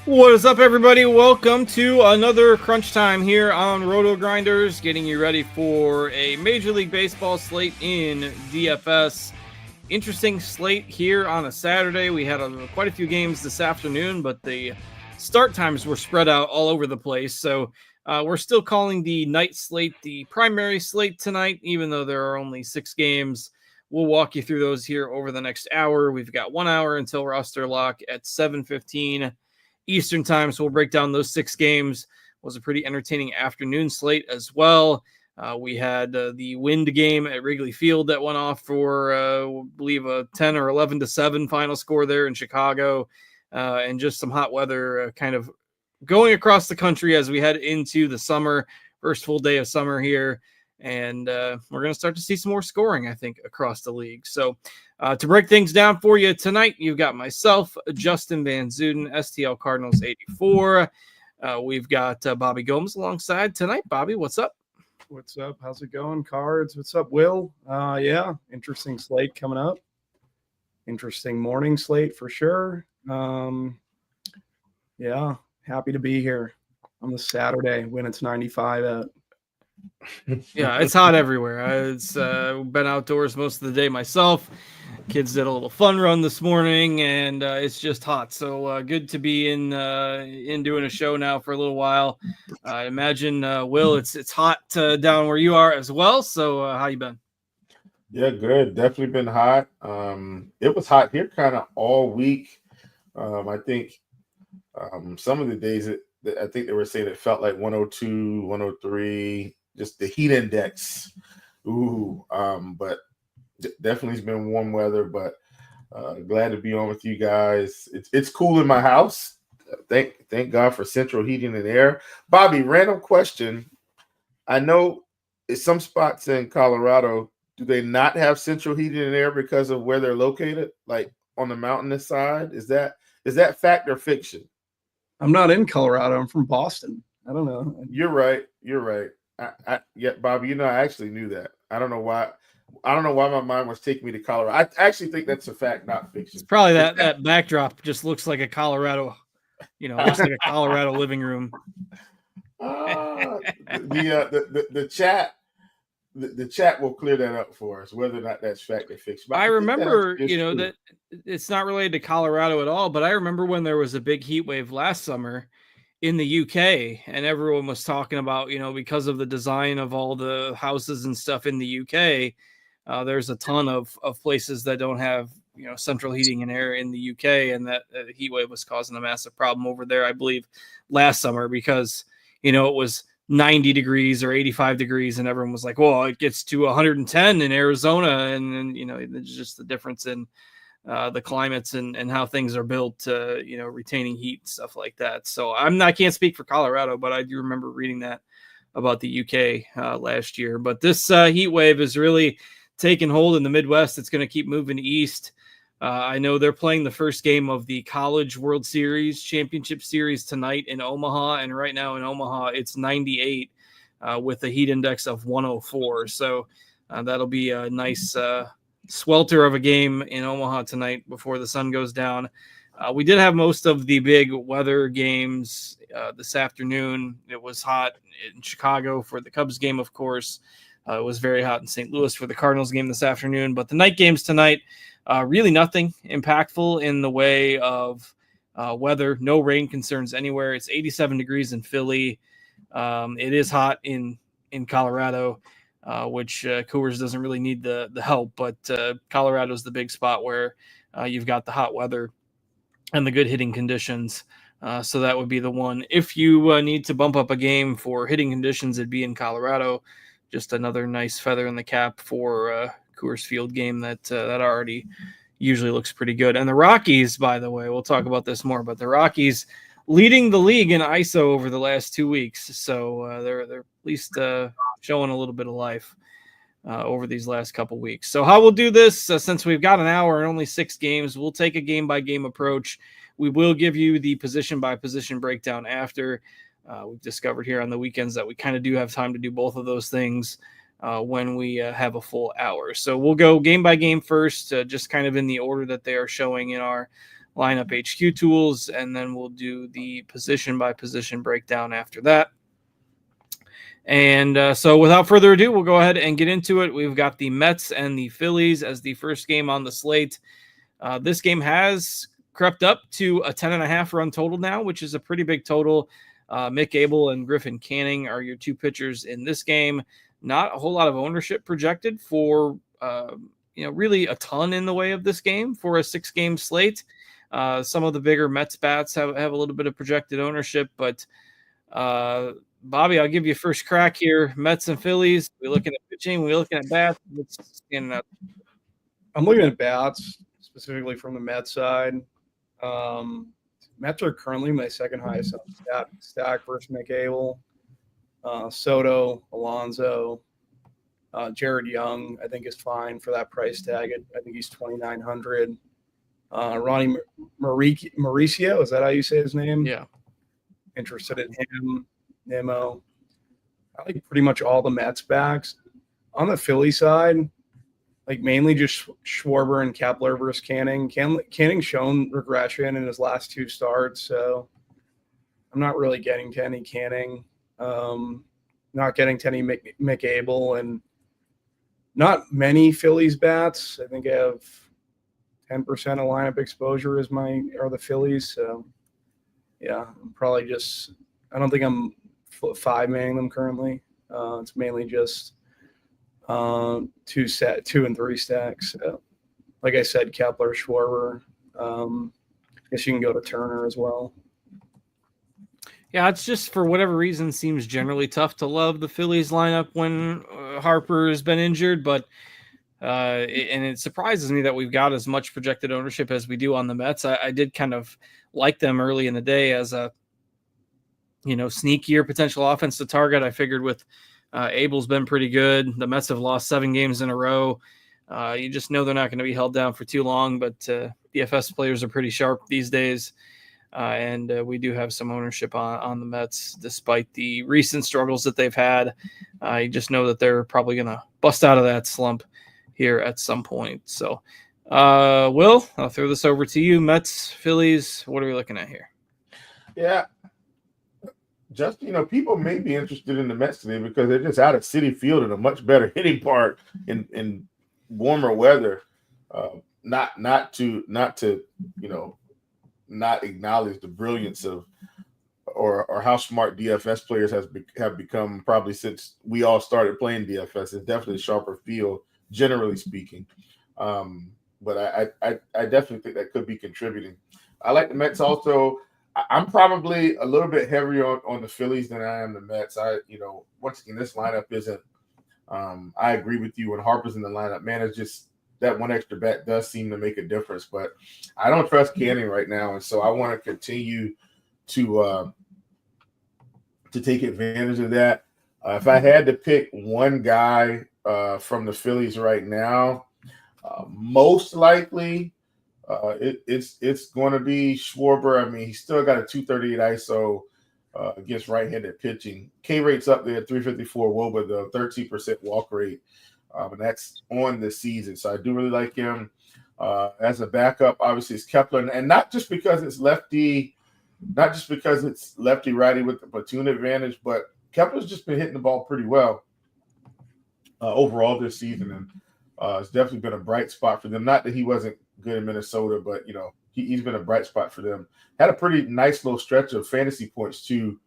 What is up, everybody? Welcome to another crunch time here on Roto Grinders, getting you ready for a Major League Baseball slate in DFS. Interesting slate here on a Saturday. We had quite a few games this afternoon, but the start times were spread out all over the place. So we're still calling the night slate the primary slate tonight, even though there are only 6 games. We'll walk you through those here over the next hour. We've got 1 hour until roster lock at 7:15 Eastern time. So we'll break down those 6 games. It was a pretty entertaining afternoon slate as well. We had the Wind game at Wrigley Field that went off for, I believe, a 10 or 11-7 final score there in Chicago, and just some hot weather kind of going across the country as we head into the summer, first full day of summer here. And we're going to start to see some more scoring, I think, across the league. So to break things down for you tonight, you've got myself, Justin Van Zuden, STL Cardinals 84. We've got Bobby Gomes alongside tonight. Bobby, what's up? What's up? How's it going, Cards? What's up, Will? Yeah, interesting slate coming up. Interesting morning slate for sure. Yeah, happy to be here on the Saturday when it's 95 out. Yeah, it's hot everywhere. It's been outdoors most of the day myself. Kids did a little fun run this morning, and it's just hot. So good to be in doing a show now for a little while. I imagine, Will, it's hot down where you are as well. So how you been? Yeah, good. Definitely been hot. It was hot here kind of all week. I think some of the days I think they were saying it felt like 102, 103. Just the heat index. But definitely has been warm weather, but glad to be on with you guys. It's cool in my house. Thank God for central heating and air. Bobby, random question. I know some spots in Colorado, do they not have central heating and air because of where they're located, like on the mountainous side? Is that fact or fiction? I'm not in Colorado. I'm from Boston. I don't know. You're right. Yeah, Bobby, I actually knew that. I don't know why my mind was taking me to Colorado. I actually think that's a fact, not fiction. It's probably that backdrop just looks like a Colorado, looks like a Colorado living room. The chat will clear that up for us, whether or not that's fact or fiction. But I remember, that it's not related to Colorado at all, but I remember when there was a big heat wave last summer in the UK, and everyone was talking about, because of the design of all the houses and stuff in the UK, there's a ton of places that don't have, central heating and air in the UK, and that heat wave was causing a massive problem over there, I believe, last summer because, it was 90 degrees or 85 degrees, and everyone was like, well, it gets to 110 in Arizona, and then, it's just the difference in the climates and how things are built, retaining heat and stuff like that. So I can't speak for Colorado, but I do remember reading that about the UK last year. But this heat wave is really taking hold in the Midwest. It's going to keep moving east. I know they're playing the first game of the College World Series Championship Series tonight in Omaha. And right now in Omaha, it's 98 with a heat index of 104. So that'll be a nice swelter of a game in Omaha tonight before the sun goes down. We did have most of the big weather games this afternoon. It was hot in Chicago for the Cubs game, of course. It was very hot in St. Louis for the Cardinals game this afternoon. But the night games tonight, really nothing impactful in the way of weather. No rain concerns anywhere. It's 87 degrees in Philly. It is hot in Colorado. Which Coors doesn't really need the help, but Colorado is the big spot where you've got the hot weather and the good hitting conditions. So that would be the one. If you need to bump up a game for hitting conditions, it'd be in Colorado. Just another nice feather in the cap for Coors Field game that already usually looks pretty good. And the Rockies, by the way, we'll talk about this more, but the Rockies leading the league in ISO over the last 2 weeks. So they're at least showing a little bit of life over these last couple weeks. So how we'll do this, since we've got an hour and only 6 games, we'll take a game-by-game approach. We will give you the position-by-position breakdown after. We've discovered here on the weekends that we kind of do have time to do both of those things when we have a full hour. So we'll go game by game first, just kind of in the order that they are showing in our lineup HQ tools, and then we'll do the position by position breakdown after that. And so without further ado, we'll go ahead and get into it. We've got the Mets and the Phillies as the first game on the slate. This game has crept up to a 10.5 run total now, which is a pretty big total. Mick Abel and Griffin Canning are your two pitchers in this game. Not a whole lot of ownership projected for, really a ton in the way of this game for a 6-game slate. Some of the bigger Mets bats have a little bit of projected ownership, but Bobby, I'll give you first crack here. Mets and Phillies. We're looking at pitching. We're looking at bats. I'm looking at bats, specifically from the Mets side. Mets are currently my second highest stack versus Mick Abel. Soto, Alonso, Jared Young, I think is fine for that price tag. I think he's $2,900. Ronnie Mauricio, is that how you say his name? Yeah. Interested in him. Nemo. I like pretty much all the Mets backs. On the Philly side, like mainly just Schwarber and Kepler versus Canning. Canning's shown regression in his last 2 starts, so I'm not really getting to any Canning. Not getting to any Mick Abel, and not many Phillies bats. I think I have 10% of lineup exposure are the Phillies. So yeah, I'm probably just, I don't think I'm 5-manning them currently. It's mainly just 2 and 3 stacks. So, like I said, Kepler, Schwarber. I guess you can go to Turner as well. Yeah, it's just for whatever reason seems generally tough to love the Phillies lineup when Harper has been injured, but and it surprises me that we've got as much projected ownership as we do on the Mets. I did kind of like them early in the day as a sneakier potential offense to target. I figured with Abel's been pretty good. The Mets have lost 7 games in a row. You just know they're not going to be held down for too long, but DFS players are pretty sharp these days. And we do have some ownership on the Mets, despite the recent struggles that they've had. You just know that they're probably going to bust out of that slump here at some point. So, Will, I'll throw this over to you. Mets, Phillies, what are we looking at here? Yeah. Just, people may be interested in the Mets today because they're just out of Citi Field in a much better hitting park in warmer weather. Not to not acknowledge the brilliance of or how smart DFS players have become probably since we all started playing DFS. It's definitely a sharper field, generally speaking. But I definitely think that could be contributing. I like the Mets also. I'm probably a little bit heavier on the Phillies than I am the Mets. Once again, this lineup isn't. I agree with you when Harper's in the lineup. Man, it's just that one extra bat does seem to make a difference. But I don't trust Canning right now, and so I want to continue to take advantage of that. If I had to pick one guy from the Phillies right now, most likely. It's going to be Schwarber. I mean, he's still got a 238 ISO against right-handed pitching. K rate's up there at 354 WOBA, the 13% walk rate, and that's on the season. So I do really like him as a backup. Obviously, it's Kepler, and not just because it's lefty righty with the platoon advantage, but Kepler's just been hitting the ball pretty well overall this season, and it's definitely been a bright spot for them. Not that he wasn't good in Minnesota, but he's been a bright spot for them. Had a pretty nice little stretch of fantasy points too.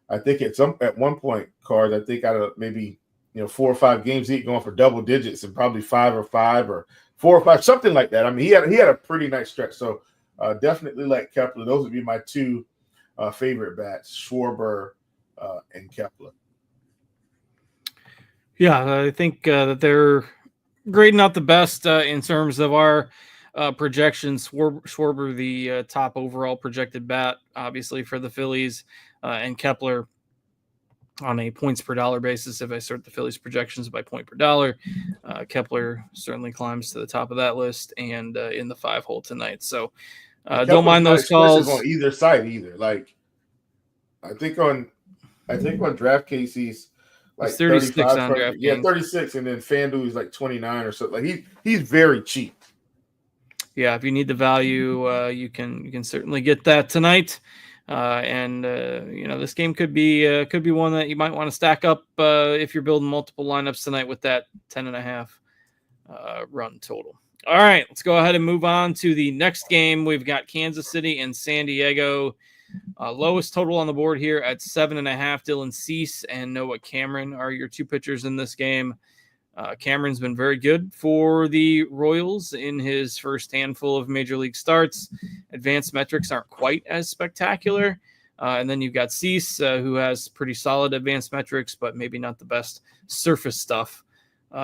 I think at one point, Cards, I think out of maybe 4 or 5 games, he'd going for double digits and probably 5 or 5 or 4 or 5, something like that. I mean, he had a pretty nice stretch. So definitely like Kepler. Those would be my 2 favorite bats, Schwarber and Kepler. Yeah, I think that they're grading out the best in terms of our projections. Schwarber, the top overall projected bat, obviously for the Phillies, and Kepler on a points per dollar basis. If I sort the Phillies projections by point per dollar, Kepler certainly climbs to the top of that list and in the 5 hole tonight. So don't mind those calls on either side either. Like I think on DraftKings he's like 36 on DraftKings. Yeah, 36, and then FanDuel is like 29 or something. Like he's very cheap. yeah, if you need the value, you can certainly get that tonight. This game could be one that you might want to stack up if you're building multiple lineups tonight with that 10.5 run total. All right, let's go ahead and move on to the next game. We've got Kansas City and San Diego. Lowest total on the board here at 7.5. Dylan Cease and Noah Cameron are your two pitchers in this game. Cameron's been very good for the Royals in his first handful of major league starts. Advanced metrics aren't quite as spectacular. And then you've got Cease, who has pretty solid advanced metrics, but maybe not the best surface stuff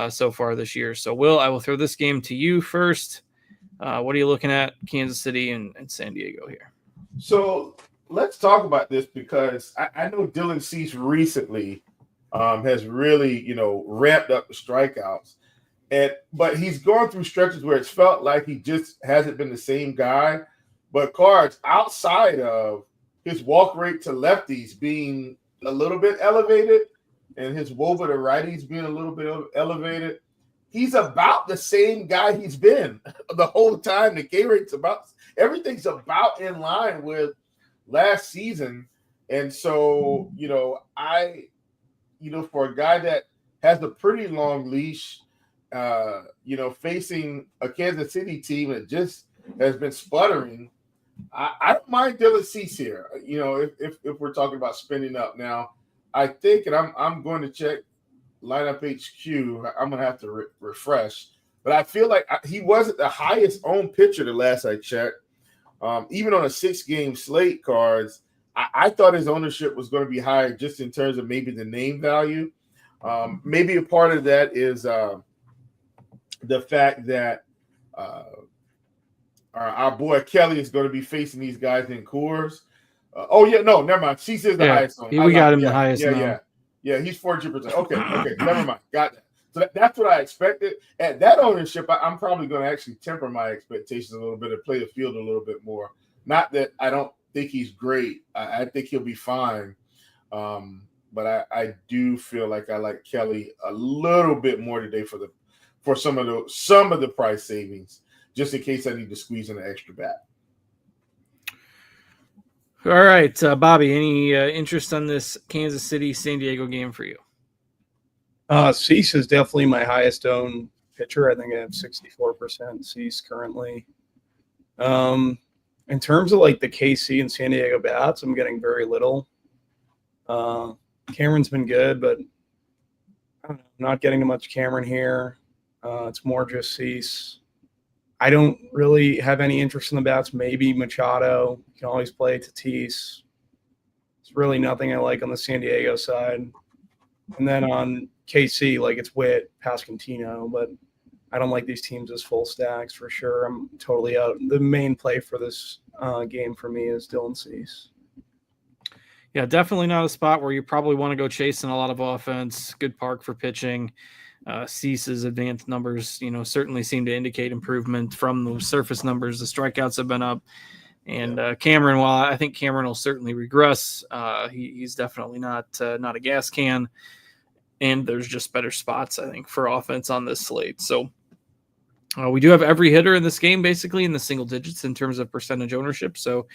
so far this year. So, Will, I will throw this game to you first. What are you looking at, Kansas City and San Diego here? So let's talk about this because I know Dylan Cease recently has really, ramped up the strikeouts. But he's gone through stretches where it's felt like he just hasn't been the same guy. But Cards, outside of his walk rate to lefties being a little bit elevated and his WOBA to righties being a little bit elevated, he's about the same guy he's been the whole time. The K rate's everything's about in line with last season. And so, for a guy that has a pretty long leash, facing a Kansas City team that just has been sputtering, I don't mind Dylan Cease here. If we're talking about spending up now, I think, and I'm going to check lineup HQ. I'm going to have to refresh, but I feel like he wasn't the highest owned pitcher the last I checked. Even on a 6-game slate, Cards, I thought his ownership was going to be higher just in terms of maybe the name value. Maybe a part of that is the fact that our boy Kelly is going to be facing these guys in Coors. Never mind. Cease is the highest owned. We got him the highest. Yeah, he's 42%. Okay, never mind. Got that. So that's what I expected. At that ownership, I'm probably going to actually temper my expectations a little bit and play the field a little bit more. Not that I don't think he's great. I think he'll be fine. But I do feel like I like Kelly a little bit more today for some of the price savings, just in case I need to squeeze in an extra bat. All right, Bobby, any interest on this Kansas City San Diego game for you? Cease is definitely my highest owned pitcher. I think I have 64% Cease currently. In terms of like the KC and San Diego bats, I'm getting very little. Cameron's been good, but I don't know, I'm not getting too much Cameron here. It's more just Cease. I don't really have any interest in the bats. Maybe Machado. You can always play Tatis. It's really nothing I like on the San Diego side. And then on KC, like it's Witt, Pasquantino, but I don't like these teams as full stacks for sure. I'm totally out. The main play for this game for me is Dylan Cease. Yeah, definitely not a spot where you probably want to go chasing a lot of offense. Good park for pitching. Cease's advanced numbers, certainly seem to indicate improvement from those surface numbers. The strikeouts have been up. And Cameron, while I think Cameron will certainly regress, he's definitely not a gas can. And there's just better spots, I think, for offense on this slate. So we do have every hitter in this game basically in the single digits in terms of percentage ownership. So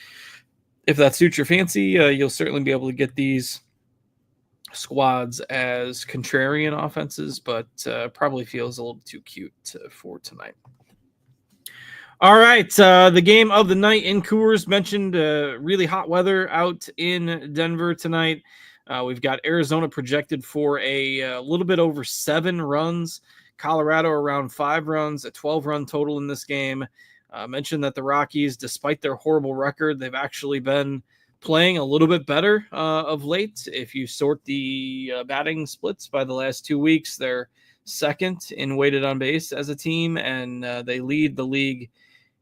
if that suits your fancy, you'll certainly be able to get these squads as contrarian offenses, but probably feels a little too cute for tonight. All right, the game of the night in Coors mentioned really hot weather out in Denver tonight. We've got Arizona projected for a little bit over 7 runs, Colorado around 5 runs, a 12-run total in this game. Mentioned that the Rockies, despite their horrible record, they've actually been playing a little bit better of late. If you sort the batting splits by the last 2 weeks, they're second in weighted on base as a team, and they lead the league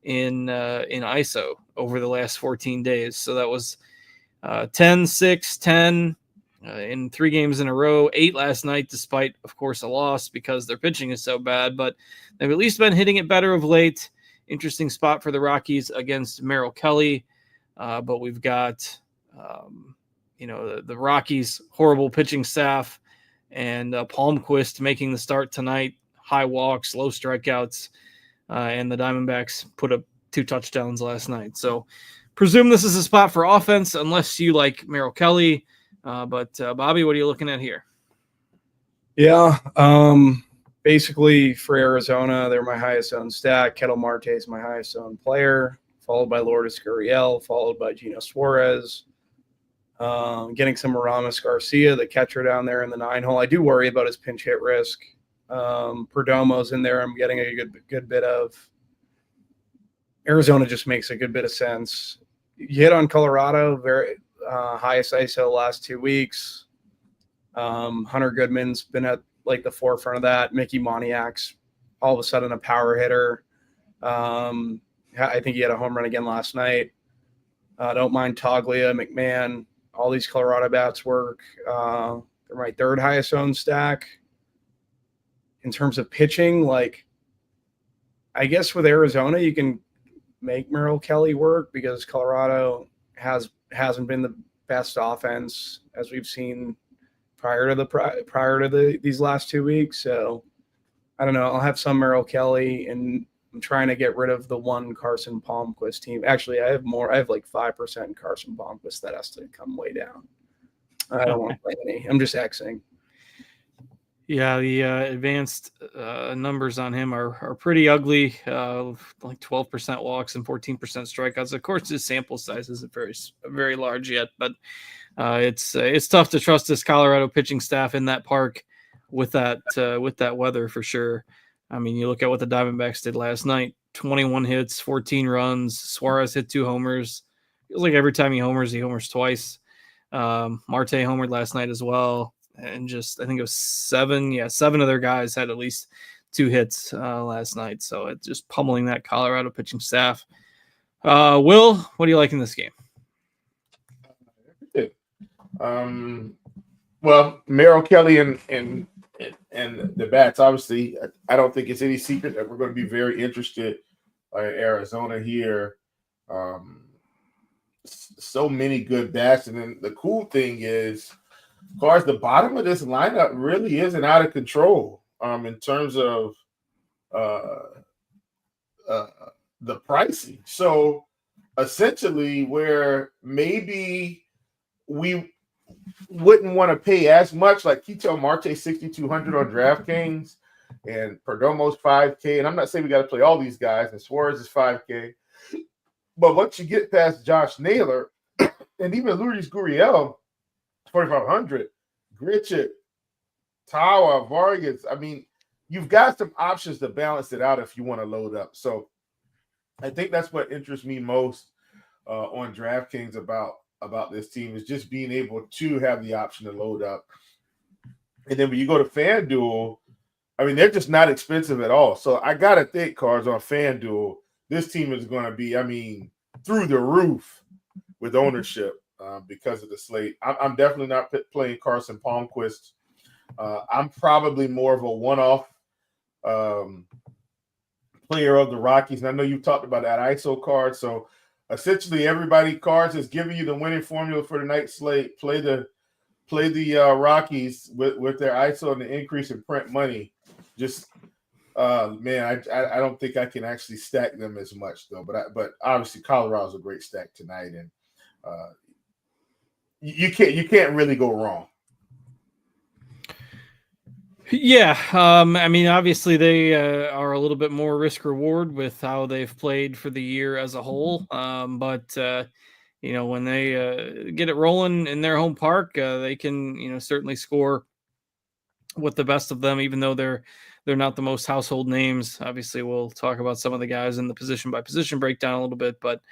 in ISO over the last 14 days. So that was 10, 6, 10 in 3 games in a row, 8 last night, despite, of course, a loss because their pitching is so bad. But they've at least been hitting it better of late. Interesting spot for the Rockies against Merrill Kelly. But we've got, the Rockies' horrible pitching staff and Palmquist making the start tonight. High walks, low strikeouts. and the Diamondbacks put up 2 touchdowns last night. So presume this is a spot for offense unless you like Merrill Kelly. But Bobby, what are you looking at here? Yeah. Basically for Arizona, they're my highest owned stack. Kettle Marte is my highest owned player, followed by Lourdes Gurriel, followed by Gino Suarez. Getting some Aramis Garcia, the catcher down there in the 9-hole. I do worry about his pinch hit risk. Perdomo's in there. I'm getting a good bit of. Arizona just makes a good bit of sense. You hit on Colorado, very highest ISO last 2 weeks. Hunter Goodman's been at like the forefront of that. Mickey Moniak's all of a sudden a power hitter. I think he had a home run again last night. Don't mind Toglia, McMahon. All these Colorado bats work. They're my 3rd highest owned stack. In terms of pitching, like, I guess with Arizona, you can make Merrill Kelly work because Colorado hasn't been the best offense as we've seen prior to these last 2 weeks. So I don't know. I'll have some Merrill Kelly, and I'm trying to get rid of the one Carson Palmquist team. Actually, I have more. I have like 5% Carson Palmquist that has to come way down. I don't want to play any. I'm just Xing. Yeah, the advanced numbers on him are pretty ugly, like 12% walks and 14% strikeouts. Of course, his sample size isn't very large yet, but it's tough to trust this Colorado pitching staff in that park with that weather for sure. I mean, you look at what the Diamondbacks did last night: 21 hits, 14 runs. Suarez hit 2 homers. Feels like every time he homers twice. Marte homered last night as well. And just, I think it was 7 of their guys had at least 2 hits last night. So it's just pummeling that Colorado pitching staff. Will, what do you like in this game? Well, Merrill Kelly and the bats, obviously, I don't think it's any secret that we're going to be very interested in Arizona here. So many good bats. And then the cool thing is, as far as the bottom of this lineup really isn't out of control in terms of the pricing. So essentially, where maybe we wouldn't want to pay as much, like Ketel Marte 6,200 on DraftKings and Perdomo's 5K. And I'm not saying we got to play all these guys, and Suarez is 5K. But once you get past Josh Naylor and even Lourdes Gurriel, 4,500, Grichuk, Tawa, Vargas. I mean, you've got some options to balance it out if you want to load up. So I think that's what interests me most on DraftKings about this team, is just being able to have the option to load up. And then when you go to FanDuel, I mean, they're just not expensive at all. So I got to think, Cards, on FanDuel, this team is going to be, I mean, through the roof with ownership. Because of the slate. I'm definitely not playing Carson Palmquist. I'm probably more of a one-off player of the Rockies. And I know you talked about that ISO card. So essentially everybody, Cards, is giving you the winning formula for the night slate. Play the Rockies with their ISO and the increase in print money. Just man, I don't think I can actually stack them as much though. But obviously Colorado's a great stack tonight, and you can't really go wrong. Yeah, I mean, obviously they are a little bit more risk reward with how they've played for the year as a whole. But you know, when they get it rolling in their home park, they can certainly score with the best of them, even though they're not the most household names. Obviously, we'll talk about some of the guys in the position by position breakdown a little bit, but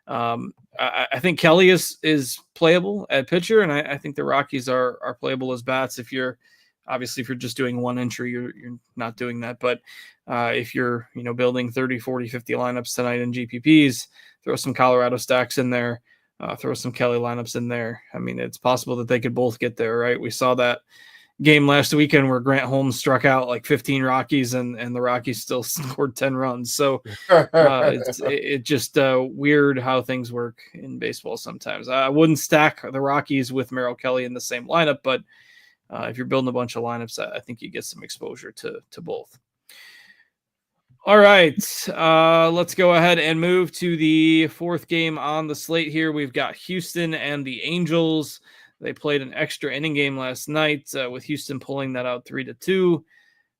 I think Kelly is playable at pitcher, and I think the Rockies are playable as bats. If you're just doing one entry, you're not doing that. But if you're building 30, 40, 50 lineups tonight in GPPs, throw some Colorado stacks in there, throw some Kelly lineups in there. I mean, it's possible that they could both get there, right? We saw that game last weekend where Grant Holmes struck out like 15 Rockies and the Rockies still scored 10 runs. So it's just weird how things work in baseball sometimes. I wouldn't stack the Rockies with Merrill Kelly in the same lineup, but if you're building a bunch of lineups, I think you get some exposure to both. All right, let's go ahead and move to the fourth game on the slate here. We've got Houston and the Angels. They played an extra inning game last night with Houston pulling that out 3-2.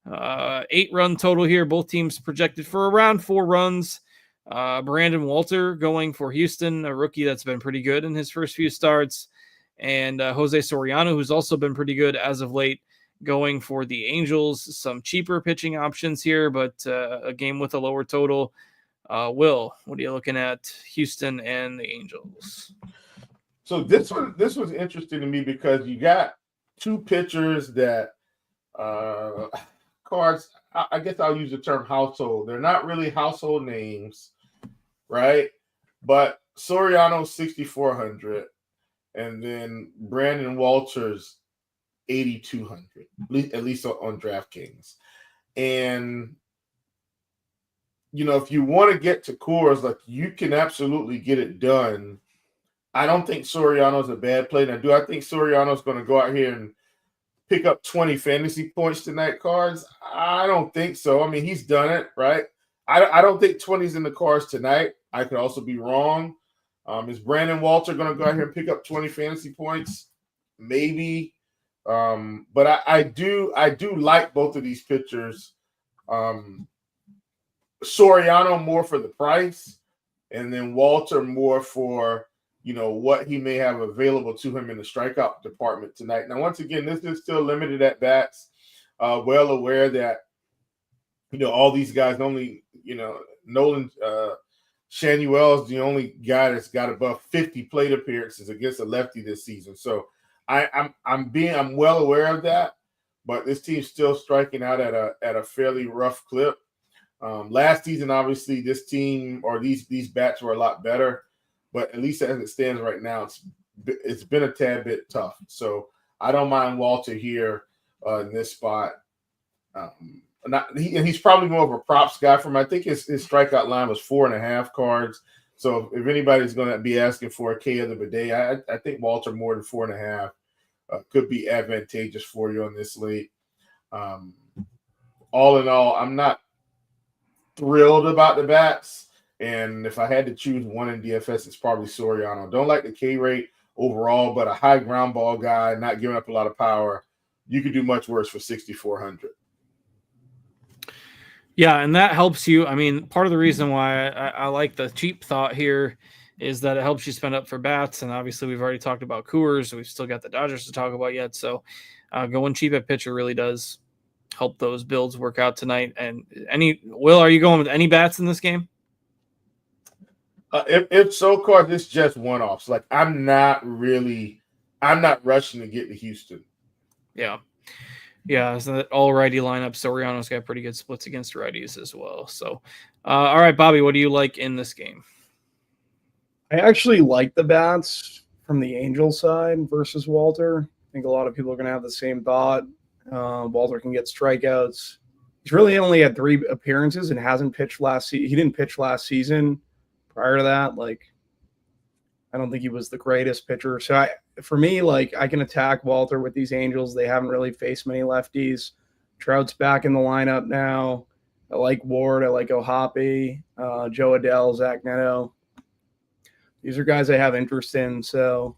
8-run total here. Both teams projected for around 4 runs. Brandon Walter going for Houston, a rookie that's been pretty good in his first few starts. And Jose Soriano, who's also been pretty good as of late, going for the Angels. Some cheaper pitching options here, but a game with a lower total. Will, what are you looking at? Houston and the Angels. So this was interesting to me because you got two pitchers that cards. I guess I'll use the term household. They're not really household names, right? But Soriano 6,400, and then Brandon Walters 8,200, at least on DraftKings. And if you want to get to cores, like, you can absolutely get it done. I don't think Soriano's a bad play. Now, do I think Soriano's going to go out here and pick up 20 fantasy points tonight, cards? I don't think so. I mean, he's done it, right? I don't think 20's in the cards tonight. I could also be wrong. Is Brandon Walter going to go out here and pick up 20 fantasy points? Maybe. But I do like both of these pitchers. Soriano more for the price, and then Walter more for what he may have available to him in the strikeout department tonight. Now, once again, this is still limited at bats. Well aware that all these guys only Nolan Shanuel is the only guy that's got above 50 plate appearances against a lefty this season. So I'm well aware of that, but this team's still striking out at a fairly rough clip. Last season, obviously, this team or these bats were a lot better, but at least as it stands right now, it's been a tad bit tough. So I don't mind Walter here in this spot. He's probably more of a props guy from. I think his strikeout line was 4.5 cards. So if anybody's going to be asking for a K of the bidet, I think Walter more than 4.5 could be advantageous for you on this slate. All in all, I'm not thrilled about the bats, and if I had to choose one in DFS, it's probably Soriano. Don't like the K rate overall, but a high ground ball guy, not giving up a lot of power. You could do much worse for 6,400. Yeah, and that helps you. I mean, part of the reason why I like the cheap thought here is that it helps you spend up for bats, and obviously we've already talked about Coors. We've still got the Dodgers to talk about yet, so going cheap at pitcher really does help those builds work out tonight. And Will, are you going with any bats in this game? If so, card, it's just one-offs. Like, I'm not rushing to get to Houston. Yeah. Yeah, so that all righty lineup. Soriano's got pretty good splits against righties as well. So, all right, Bobby, what do you like in this game? I actually like the bats from the Angels side versus Walter. I think a lot of people are going to have the same thought. Walter can get strikeouts. He's really only had 3 appearances and hasn't pitched last season. He didn't pitch last season. Prior to that, I don't think he was the greatest pitcher. So for me, I can attack Walter with these Angels. They haven't really faced many lefties. Trout's back in the lineup now. I like Ward. I like O'Hoppe, Joe Adell, Zach Neto. These are guys I have interest in. So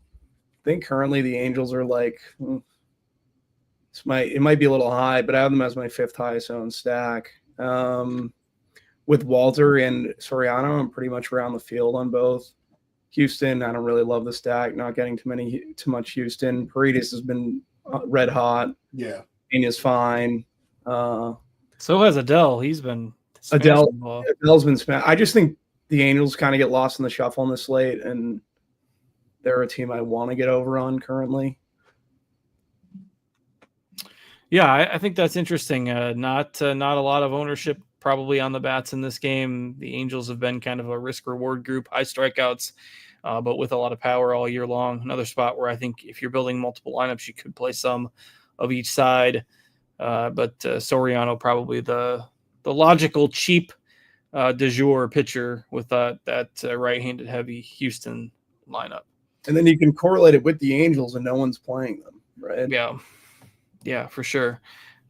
I think currently the Angels are it might be a little high, but I have them as my 5th highest owned stack. With Walter and Soriano, I'm pretty much around the field on both. Houston, I don't really love the stack. Not getting too much Houston. Paredes has been red hot. Yeah, Pena's fine. So has Adell. He's been Adell's been smashed. I just think the Angels kind of get lost in the shuffle on this slate, and they're a team I want to get over on currently. Yeah, I think that's interesting. Not a lot of ownership probably on the bats in this game. The Angels have been kind of a risk-reward group, high strikeouts, but with a lot of power all year long. Another spot where I think if you're building multiple lineups, you could play some of each side. But Soriano probably the logical cheap de jour pitcher with that right-handed heavy Houston lineup. And then you can correlate it with the Angels and no one's playing them, right? Yeah, for sure.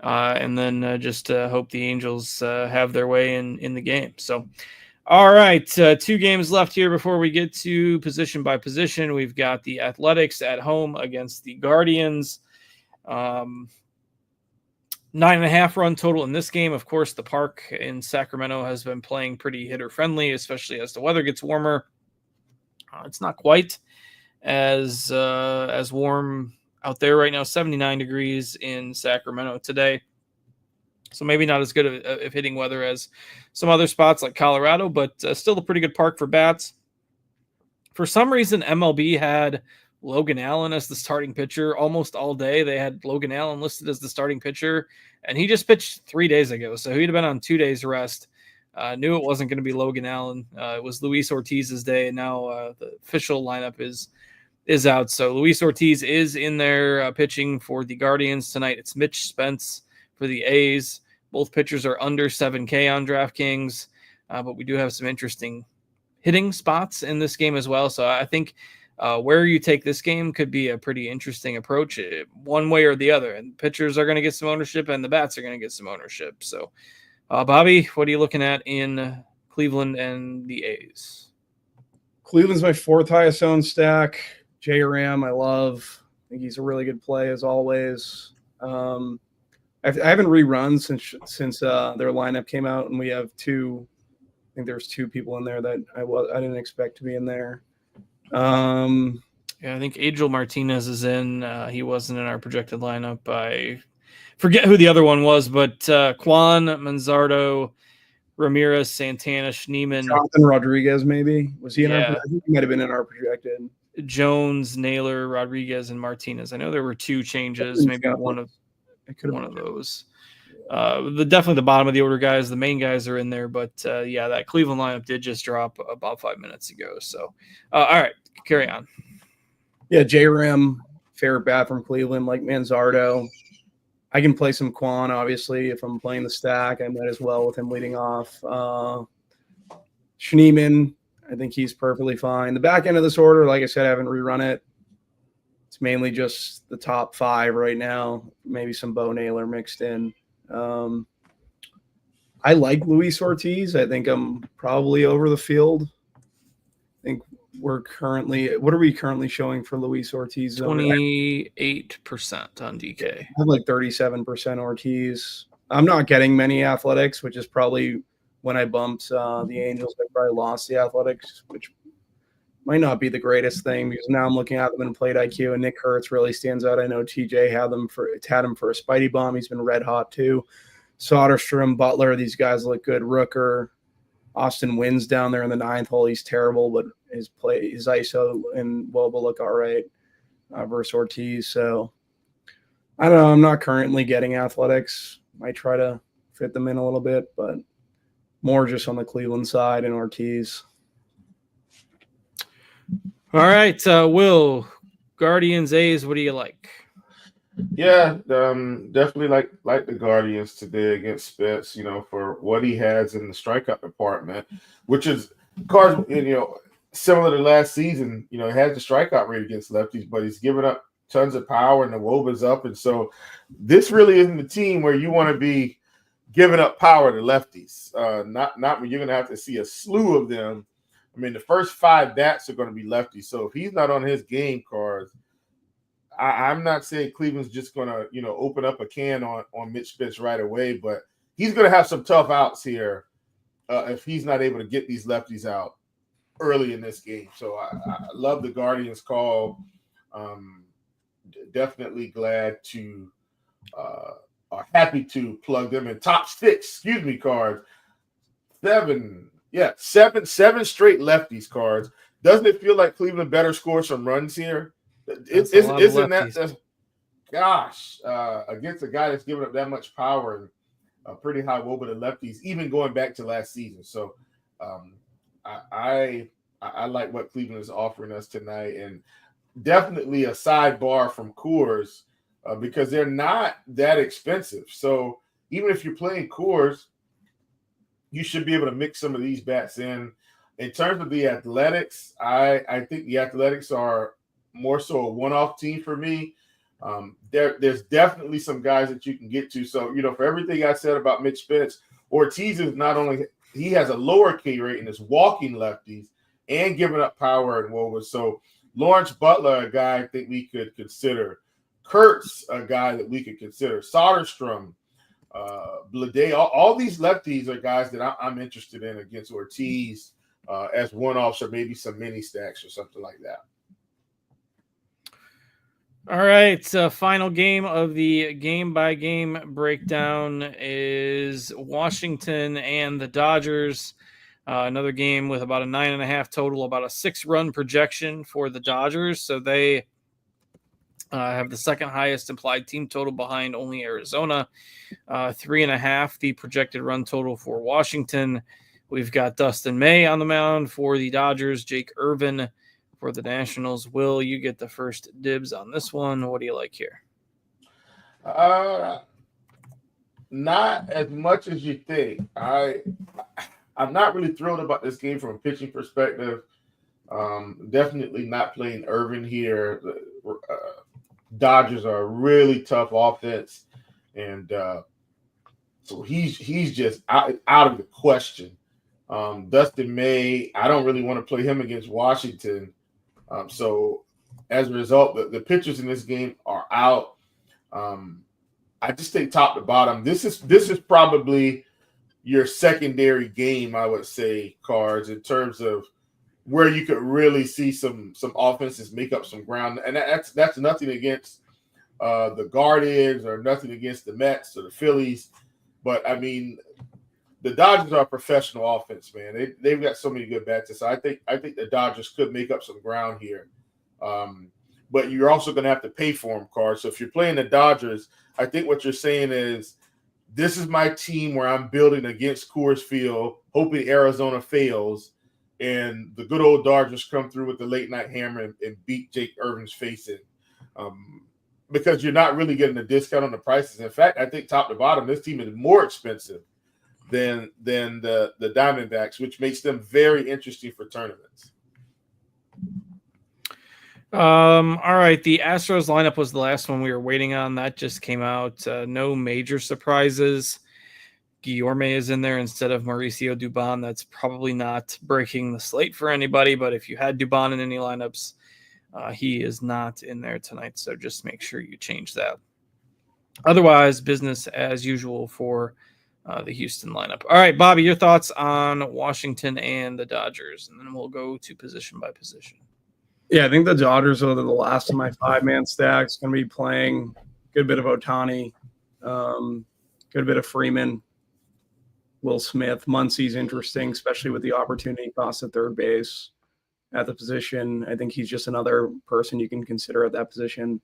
and then just hope the Angels have their way in the game. So, all right, 2 games left here before we get to position by position. We've got the Athletics at home against the Guardians. 9.5 run total in this game. Of course, the park in Sacramento has been playing pretty hitter friendly, especially as the weather gets warmer. It's not quite as warm out there right now. 79 degrees in Sacramento today, so maybe not as good of hitting weather as some other spots like Colorado, but still a pretty good park for bats. For some reason, MLB had Logan Allen as the starting pitcher almost all day. They had Logan Allen listed as the starting pitcher, and he just pitched 3 days ago, so he'd have been on 2 days rest. Knew it wasn't going to be Logan Allen. It was Luis Ortiz's day, and now the official lineup is out. So Luis Ortiz is in there pitching for the Guardians tonight. It's Mitch Spence for the A's. Both pitchers are under 7K on DraftKings, but we do have some interesting hitting spots in this game as well. So I think where you take this game could be a pretty interesting approach, one way or the other. And pitchers are going to get some ownership, and the bats are going to get some ownership. So, Bobby, what are you looking at in Cleveland and the A's? Cleveland's my 4th highest owned stack. J. Ram, I love. I think he's a really good play as always. I haven't rerun since their lineup came out, and we have 2. I think there's 2 people in there that I didn't expect to be in there. Yeah, I think Angel Martinez is in. He wasn't in our projected lineup. I forget who the other one was, but Juan, Manzardo, Ramirez, Santana, Schneemann. Jonathan Rodriguez, maybe. Was he in our? I think he might have been in our projected. Jones, Naylor, Rodriguez, and Martinez. I know there were 2 changes, maybe one of those. Definitely the bottom of the order guys. The main guys are in there, but that Cleveland lineup did just drop about 5 minutes ago. So, all right, carry on. Yeah, J-Ram, favorite bat from Cleveland, like Manzardo. I can play some Quan, obviously. If I'm playing the stack, I might as well with him leading off. Schneemann, I think he's perfectly fine. The back end of this order, like I said, I haven't rerun it. It's mainly just the top 5 right now, maybe some Bo Naylor mixed in. I like Luis Ortiz. I think I'm probably over the field. I think what are we currently showing for Luis Ortiz? 28% on DK. I have like 37% Ortiz. I'm not getting many Athletics, which is probably when I bumped the Angels. I probably lost the Athletics, which might not be the greatest thing because now I'm looking at them in plate IQ, and Nick Kurtz really stands out. I know TJ had him for a Spidey bomb. He's been red hot too. Soderstrom, Butler, these guys look good. Rooker, Austin Wynn's down there in the 9th hole. He's terrible, but his ISO and Woba look all right versus Ortiz. So I don't know. I'm not currently getting Athletics. Might try to fit them in a little bit, but more just on the Cleveland side and Ortiz. All right, Will, Guardians, A's, what do you like? Yeah, definitely like the Guardians today against Spence, for what he has in the strikeout department, which is cards, similar to last season, he has the strikeout rate against lefties, but he's giving up tons of power and the Woba's up. And so this really isn't the team where you want to be giving up power to lefties. Not when you're going to have to see a slew of them. I mean, the first 5 bats are going to be lefties. So if he's not on his game cards, I'm not saying Cleveland's just going to, open up a can on Mitch Spence right away, but he's going to have some tough outs here if he's not able to get these lefties out early in this game. So I love the Guardians call. Definitely glad to are happy to plug them in. Top 6, cards. 7 straight lefties cards. Doesn't it feel like Cleveland better scores some runs here? Isn't that against a guy that's giving up that much power and a pretty high woba to lefties, even going back to last season. So I like what Cleveland is offering us tonight, and definitely a sidebar from Coors because they're not that expensive. So even if you're playing Coors, you should be able to mix some of these bats in. In terms of the Athletics, I think the Athletics are more so a one-off team for me. There's definitely some guys that you can get to. So, for everything I said about Mitch Spence, Ortiz is not only he has a lower K rate and is walking lefties and giving up power and wovers. So Lawrence Butler, a guy I think we could consider. Kurtz, a guy that we could consider. Soderstrom, Blade, all these lefties are guys that I'm interested in against Ortiz as one-offs or maybe some mini stacks or something like that. All right, final game of the game-by-game breakdown is Washington and the Dodgers. Another game with about a 9.5 total, about a 6-run projection for the Dodgers. So they have the second highest implied team total behind only Arizona. 3.5, the projected run total for Washington. We've got Dustin May on the mound for the Dodgers, Jake Irvin for the Nationals. Will, you get the first dibs on this one. What do you like here? Not as much as you think. I'm not really thrilled about this game from a pitching perspective. Definitely not playing Irvin here. Dodgers are a really tough offense, and so he's just out of the question. Dustin May, I don't really want to play him against Washington. So as a result, the pitchers in this game are out. I just think top to bottom, this is probably your secondary game, I would say, Cards, in terms of where you could really see some offenses make up some ground. And that's nothing against the Guardians or nothing against the Mets or the Phillies. But, I mean, the Dodgers are a professional offense, man. They've got so many good bats. So I think the Dodgers could make up some ground here. But you're also going to have to pay for them, Cards. So if you're playing the Dodgers, I think what you're saying is, this is my team where I'm building against Coors Field, hoping Arizona fails, and the good old Dodgers come through with the late night hammer and beat Jake Irvin's face in. Because you're not really getting a discount on the prices. In fact, I think top to bottom, this team is more expensive than the Diamondbacks, which makes them very interesting for tournaments. All right, the Astros lineup was the last one we were waiting on. That just came out. No major surprises. Guillorme is in there instead of Mauricio Dubon. That's probably not breaking the slate for anybody, but if you had Dubon in any lineups, he is not in there tonight, so just make sure you change that. Otherwise, business as usual for the Houston lineup. All right, Bobby, your thoughts on Washington and the Dodgers, and then we'll go to position by position. Yeah, I think the Dodgers are the last of my 5-man stacks. Going to be playing a good bit of Ohtani, good bit of Freeman, Will Smith. Muncy's interesting, especially with the opportunity cost at third base at the position. I think he's just another person you can consider at that position.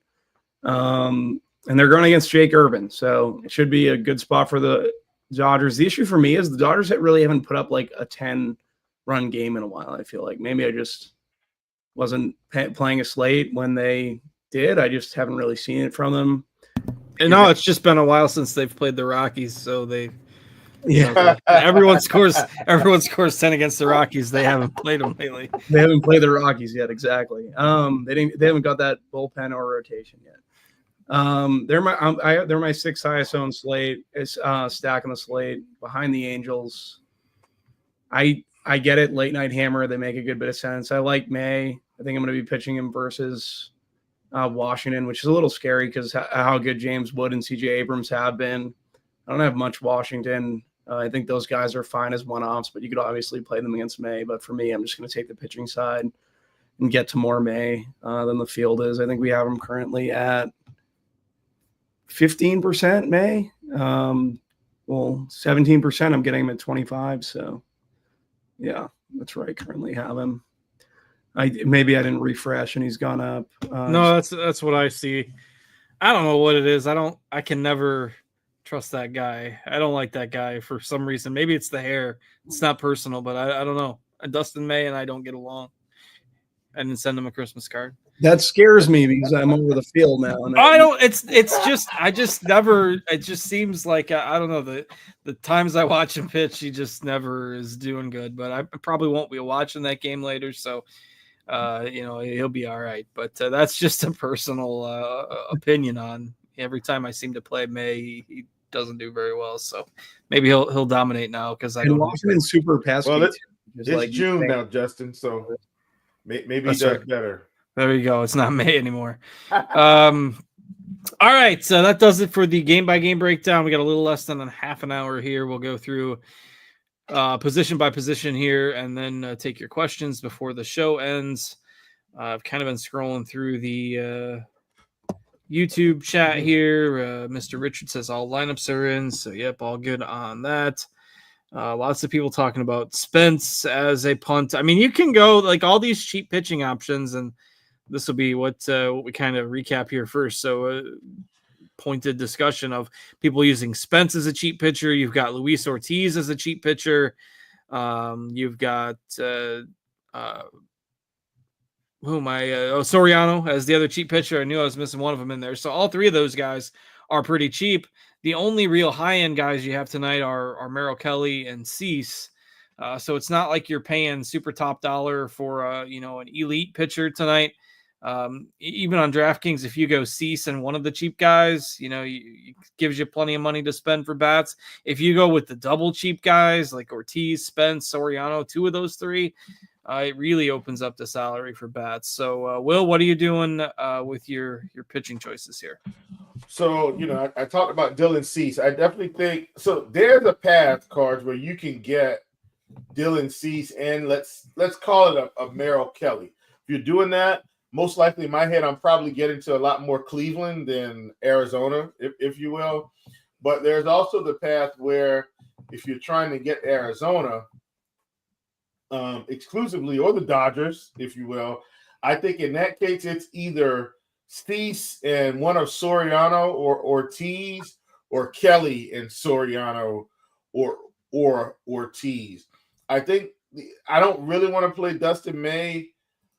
And they're going against Jake Irvin, so it should be a good spot for the Dodgers. The issue for me is the Dodgers really haven't put up like a 10-run game in a while. I feel like maybe I just wasn't playing a slate when they did. I just haven't really seen it from them. And no, it's just been a while since they've played the Rockies, so everyone scores 10 against the Rockies. They haven't played them lately. They haven't played the Rockies yet, exactly. They haven't got that bullpen or rotation yet. They're my 6th highest owned slate. It's stack on the slate behind the Angels. I get it. Late night hammer. They make a good bit of sense. I like May. I think I'm going to be pitching him versus Washington, which is a little scary because how good James Wood and CJ Abrams have been. I don't have much Washington. I think those guys are fine as one-offs, but you could obviously play them against May. But for me, I'm just going to take the pitching side and get to more May than the field is. I think we have them currently at 15% May. 17%. I'm getting him at 25. So, yeah, that's where I currently have him. Maybe I didn't refresh and he's gone up. No, that's what I see. I don't know what it is. I can never trust that guy. I don't like that guy for some reason. Maybe it's the hair. It's not personal, but I don't know. Dustin May and I don't get along. I didn't send him a Christmas card. That scares me because I'm over the field now. And it just seems like, I don't know, the times I watch him pitch, he just never is doing good, but I probably won't be watching that game later. So he'll be all right. But that's just a personal opinion on. Every time I seem to play May, he doesn't do very well. So maybe he'll dominate now because I And don't. Washington's super pesky. Well, just it's like June now, Justin. So maybe he That's does right. better. There you go. It's not May anymore. All right, so that does it for the game-by-game breakdown. We got a little less than a half an hour here. We'll go through position by position here and then take your questions before the show ends. I've kind of been scrolling through the YouTube chat here. Mr. Richard says all lineups are in, so yep, all good on that. Lots of people talking about Spence as a punt. I mean, you can go like all these cheap pitching options, and this will be what we kind of recap here first. So pointed discussion of people using Spence as a cheap pitcher. You've got Luis Ortiz as a cheap pitcher. You've got Soriano as the other cheap pitcher. I knew I was missing one of them in there. So all three of those guys are pretty cheap. The only real high-end guys you have tonight are Merrill Kelly and Cease. So it's not like you're paying super top dollar for an elite pitcher tonight. Even on DraftKings, if you go Cease and one of the cheap guys, it gives you plenty of money to spend for bats. If you go with the double cheap guys like Ortiz, Spence, Soriano, two of those three, it really opens up the salary for bats. So, Will, what are you doing with your pitching choices here? So, I talked about Dylan Cease. I definitely think so. There's a path, cards, where you can get Dylan Cease and let's call it a Merrill Kelly. If you're doing that, most likely in my head, I'm probably getting to a lot more Cleveland than Arizona, if you will. But there's also the path where if you're trying to get Arizona exclusively, or the Dodgers, if you will, I think in that case, it's either Cease and one of Soriano or Ortiz, or Kelly and Soriano or Ortiz. I think I don't really want to play Dustin May.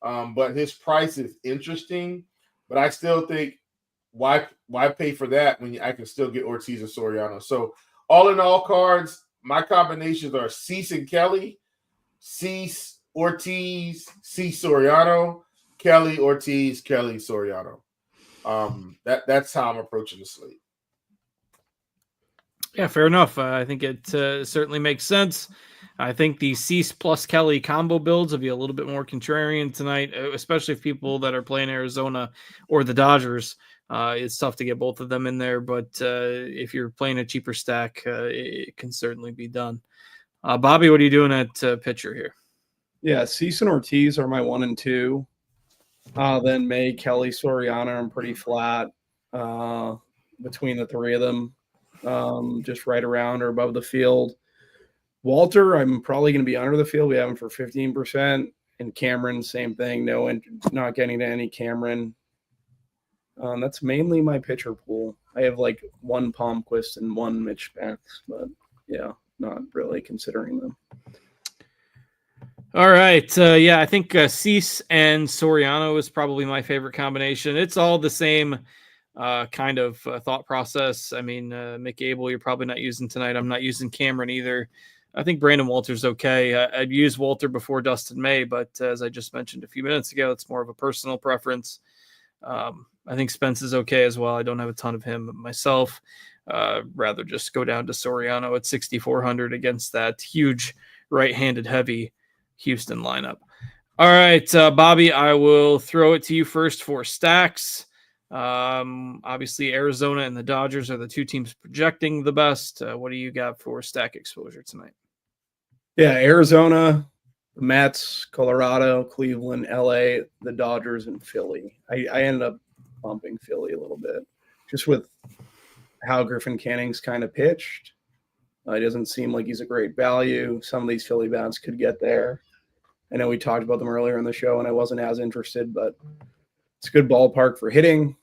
But his price is interesting. But I still think why pay for that when I can still get Ortiz and Soriano? So all in all, cards, my combinations are Cease and Kelly, Cease, Ortiz, Cease, Soriano, Kelly, Ortiz, Kelly, Soriano. That's how I'm approaching the slate. Yeah, fair enough. I think it certainly makes sense. I think the Cease plus Kelly combo builds will be a little bit more contrarian tonight, especially if people that are playing Arizona or the Dodgers. It's tough to get both of them in there, but if you're playing a cheaper stack, it can certainly be done. Bobby, what are you doing at pitcher here? Yeah, Cease and Ortiz are my 1 and 2. Then May, Kelly, Soriano, I'm pretty flat between the three of them, just right around or above the field. Walter, I'm probably going to be under the field. We have him for 15%. And Cameron, same thing. Not getting to any Cameron. That's mainly my pitcher pool. I have like one Palmquist and one Mitch Betts, but yeah, not really considering them. All right. I think Cease and Soriano is probably my favorite combination. It's all the same kind of thought process. I mean, Mick Abel, you're probably not using tonight. I'm not using Cameron either. I think Brandon Walter's okay. I'd use Walter before Dustin May, but as I just mentioned a few minutes ago, it's more of a personal preference. I think Spence is okay as well. I don't have a ton of him myself. Rather just go down to Soriano at 6,400 against that huge right-handed heavy Houston lineup. All right, Bobby, I will throw it to you first for stacks. Obviously, Arizona and the Dodgers are the two teams projecting the best. What do you got for stack exposure tonight? Yeah, Arizona, the Mets, Colorado, Cleveland, LA, the Dodgers, and Philly. I ended up bumping Philly a little bit just with how Griffin Canning's kind of pitched. It doesn't seem like he's a great value. Some of these Philly bats could get there. I know we talked about them earlier in the show, and I wasn't as interested, but it's a good ballpark for hitting.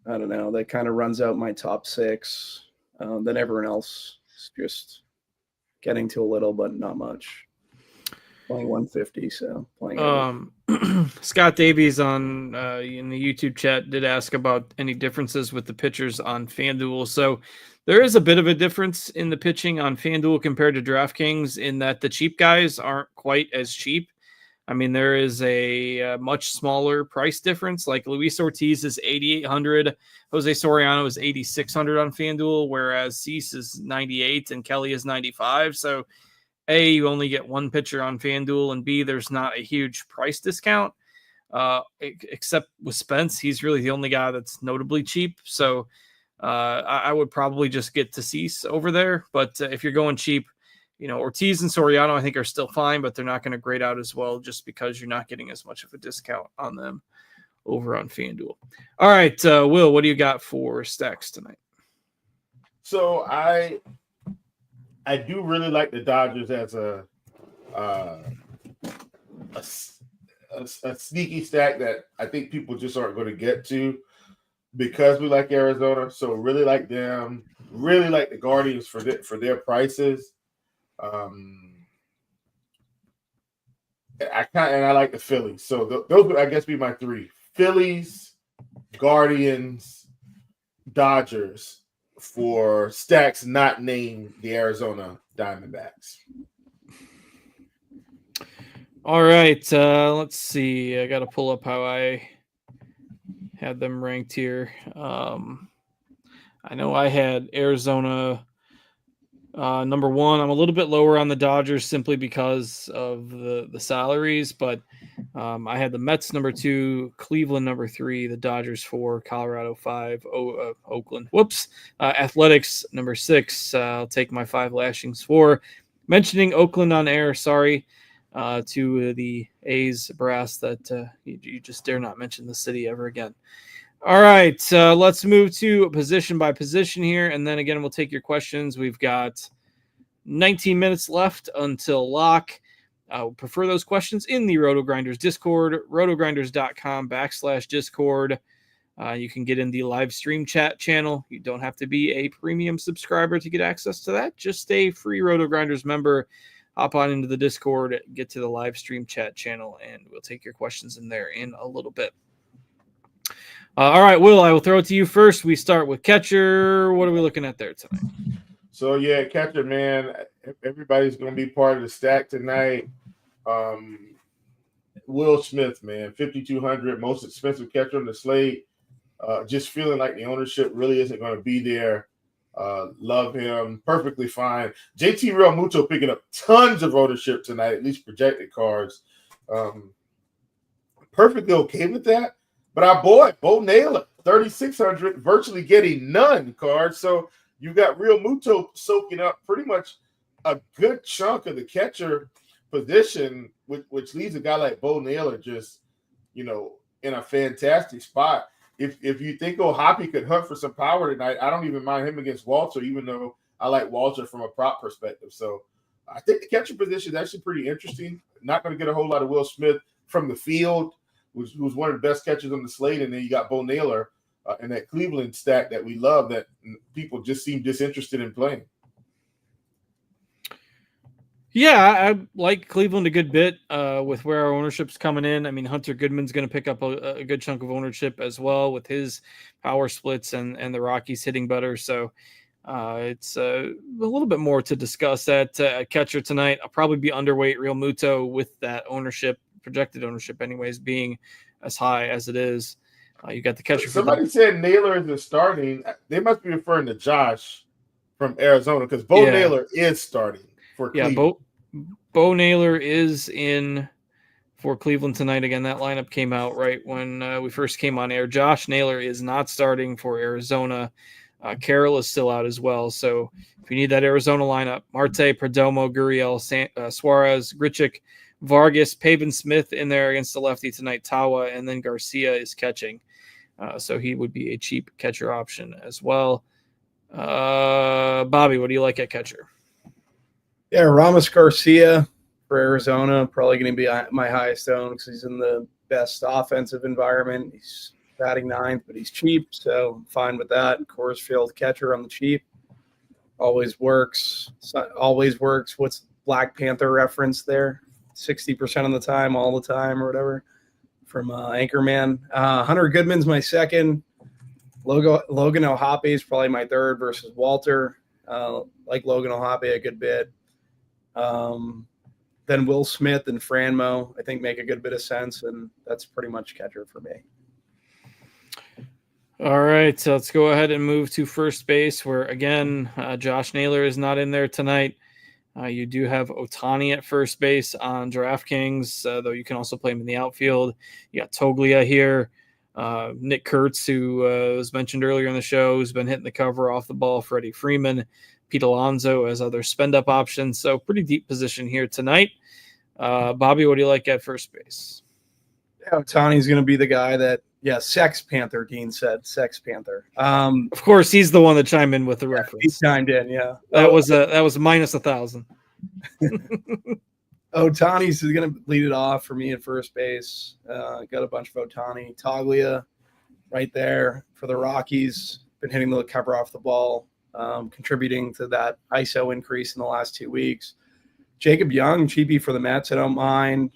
I don't know. That kind of runs out my top 6. Then everyone else is just getting to a little, but not much. Playing 150, so playing. Scott Davies on in the YouTube chat did ask about any differences with the pitchers on FanDuel. So there is a bit of a difference in the pitching on FanDuel compared to DraftKings in that the cheap guys aren't quite as cheap. I mean, there is a much smaller price difference. Like Luis Ortiz is 8,800, Jose Soriano is 8,600 on FanDuel, whereas Cease is 98 and Kelly is 95. So, A, you only get one pitcher on FanDuel, and B, there's not a huge price discount. Except with Spence, he's really the only guy that's notably cheap. So, I would probably just get to Cease over there. But if you're going cheap, Ortiz and Soriano, I think, are still fine, but they're not going to grade out as well just because you're not getting as much of a discount on them over on FanDuel. All right, Will, what do you got for stacks tonight? So I do really like the Dodgers as a sneaky stack that I think people just aren't going to get to because we like Arizona. So really like them. Really like the Guardians for their prices. I like the Phillies. So those would, I guess, be my three: Phillies, Guardians, Dodgers for stacks not named the Arizona Diamondbacks. All right, let's see. I got to pull up how I had them ranked here. I know I had Arizona number one. I'm a little bit lower on the Dodgers simply because of the salaries, but I had the Mets number two, Cleveland number three, the Dodgers four, Colorado five, Oakland. Athletics number six. I'll take my 5 lashings for mentioning Oakland on air. Sorry to the A's brass that you just dare not mention the city ever again. All right, let's move to position by position here, and then again, we'll take your questions. We've got 19 minutes left until lock. I would prefer those questions in the Roto Grinders Discord, rotogrinders.com/Discord. You can get in the live stream chat channel. You don't have to be a premium subscriber to get access to that. Just a free Roto Grinders member. Hop on into the Discord, get to the live stream chat channel, and we'll take your questions in there in a little bit. All right, Will, I will throw it to you first. We start with catcher. What are we looking at there tonight? So, yeah, catcher, man, everybody's going to be part of the stack tonight. Will Smith, man, 5,200, most expensive catcher on the slate. Just feeling like the ownership really isn't going to be there. Love him. Perfectly fine. JT Realmuto picking up tons of ownership tonight, at least projected cards. Perfectly okay with that. But our boy, Bo Naylor, 3,600, virtually getting none cards. So you got Realmuto soaking up pretty much a good chunk of the catcher position, which leaves a guy like Bo Naylor just, in a fantastic spot. If you think Hoppy could hunt for some power tonight, I don't even mind him against Walter, even though I like Walter from a prop perspective. So I think the catcher position is actually pretty interesting. Not going to get a whole lot of Will Smith from the field, who's one of the best catchers on the slate, and then you got Bo Naylor and that Cleveland stack that we love that people just seem disinterested in playing. Yeah, I like Cleveland a good bit with where our ownership's coming in. I mean, Hunter Goodman's going to pick up a good chunk of ownership as well with his power splits and the Rockies hitting better. So it's a little bit more to discuss at catcher tonight. I'll probably be underweight Realmuto with that ownership, projected ownership anyways, being as high as it is. You got the catcher. Somebody said Naylor is starting. They must be referring to Josh from Arizona because Bo Naylor is starting for Cleveland. Bo Naylor is in for Cleveland tonight. Again, that lineup came out right when we first came on air. Josh Naylor is not starting for Arizona. Carroll is still out as well. So if you need that Arizona lineup, Marte, Perdomo, Gurriel, Suarez, Grichuk, Vargas, Pavin Smith in there against the lefty tonight, Tawa, and then Garcia is catching. So he would be a cheap catcher option as well. Bobby, what do you like at catcher? Yeah, Ramos Garcia for Arizona, probably going to be my highest own because he's in the best offensive environment. He's batting ninth, but he's cheap, so I'm fine with that. Coors Field catcher on the cheap. Always works. Always works. What's Black Panther reference there? 60% of the time, all the time, or whatever, from Anchorman. Hunter Goodman's my second. Logan O'Hoppe is probably my third versus Walter. Like Logan O'Hoppe a good bit. then Will Smith and Franmo, I think, make a good bit of sense, and that's pretty much catcher for me. All right, so let's go ahead and move to first base, where, again, Josh Naylor is not in there tonight. You do have Ohtani at first base on DraftKings, though you can also play him in the outfield. You got Toglia here. Nick Kurtz, who was mentioned earlier in the show, who's been hitting the cover off the ball. Freddie Freeman, Pete Alonso as other spend-up options. So pretty deep position here tonight. Bobby, what do you like at first base? Yeah, Ohtani's going to be the guy that, Sex Panther, Dean said. Sex Panther. Of course, he's the one that chimed in with the reference. He chimed in, yeah. That was minus 1,000. Ohtani's going to lead it off for me at first base. Got a bunch of Ohtani. Toglia right there for the Rockies. Been hitting the cover off the ball, contributing to that ISO increase in the last 2 weeks. Jacob Young, cheapy for the Mets, I don't mind.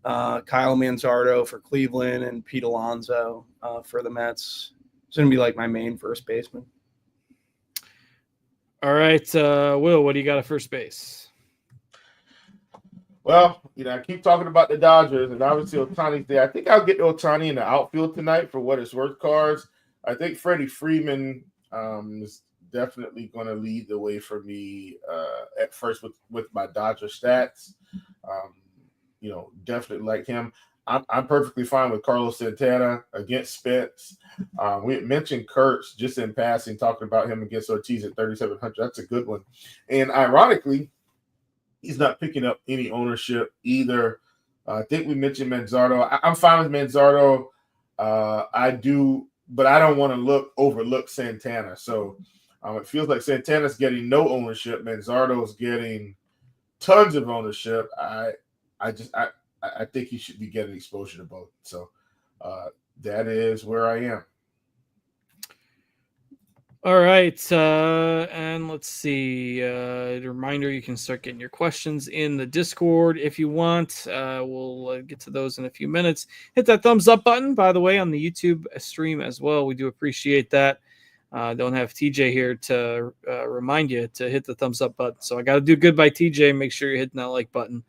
Kyle Manzardo for Cleveland and Pete Alonso for the Mets. It's going to be like my main first baseman. All right, Will, what do you got at first base? Well, I keep talking about the Dodgers, and obviously Ohtani's there. I think I'll get Ohtani in the outfield tonight for what it's worth cards. I think Freddie Freeman is definitely going to lead the way for me at first with my Dodger stats. Definitely like him. I'm perfectly fine with Carlos Santana against Spence. We had mentioned Kurtz just in passing, talking about him against Ortiz at 3,700. That's a good one. And ironically, he's not picking up any ownership either. I think we mentioned Manzardo. I'm fine with Manzardo. I do, but I don't want to overlook Santana. So it feels like Santana's getting no ownership. Manzardo's getting tons of ownership. I think he should be getting exposure to both. So that is where I am. All right. And let's see. A reminder, you can start getting your questions in the Discord if you want. We'll get to those in a few minutes. Hit that thumbs up button, by the way, on the YouTube stream as well. We do appreciate that. Don't have TJ here to remind you to hit the thumbs up button. So I got to do good by TJ. Make sure you're hitting that like button.